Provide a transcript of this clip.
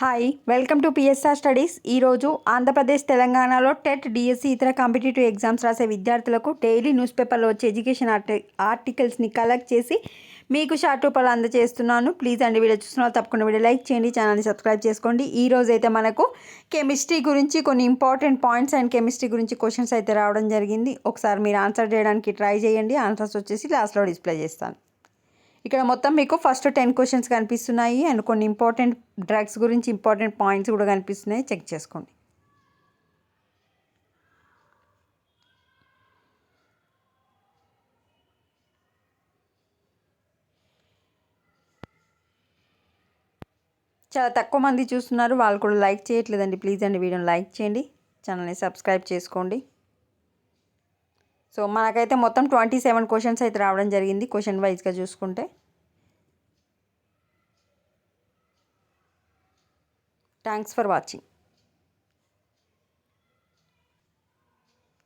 Hi welcome to PSR studies. ఈరోజు ఆంధ్రప్రదేశ్ తెలంగాణలో TET DSC ఇతర కాంపిటేటివ్ ఎగ్జామ్స్ రాసే విద్యార్థులకు డైలీ న్యూస్ పేపర్లో వచ్చే ఎడ్యుకేషన్ ఆర్టికల్స్ని కలెక్ట్ చేసి మీకు షార్ట్ రూపాయలు అందజేస్తున్నాను. ప్లీజ్ అండి, వీడియో చూస్తున్నారు తప్పకుండా వీడియో లైక్ చేయండి, ఛానల్ని సబ్స్క్రైబ్ చేసుకోండి. ఈరోజు అయితే మనకు కెమిస్ట్రీ గురించి కొన్ని ఇంపార్టెంట్ పాయింట్స్ అండ్ కెమిస్ట్రీ గురించి క్వశ్చన్స్ అయితే రావడం జరిగింది. ఒకసారి మీరు ఆన్సర్ చేయడానికి ట్రై చేయండి. ఆన్సర్స్ వచ్చేసి లాస్ట్లో డిస్ప్లే చేస్తాను. ఇక్కడ మొత్తం మీకు ఫస్ట్ 10 క్వశ్చన్స్ కనిపిస్తున్నాయి అండ్ కొన్ని ఇంపార్టెంట్ డ్రగ్స్ గురించి ఇంపార్టెంట్ పాయింట్స్ కూడా కనిపిస్తున్నాయి, చెక్ చేసుకోండి. చాలా తక్కువ మంది చూస్తున్నారు, వాళ్ళు కూడా లైక్ చేయట్లేదండి. ప్లీజ్ అండి, వీడియోని లైక్ చేయండి, ఛానల్ని సబ్స్క్రైబ్ చేసుకోండి. సో మనకైతే మొత్తం 27 క్వశ్చన్స్ అయితే రావడం జరిగింది క్వశ్చన్ వైజ్గా చూసుకుంటే. Thanks for watching.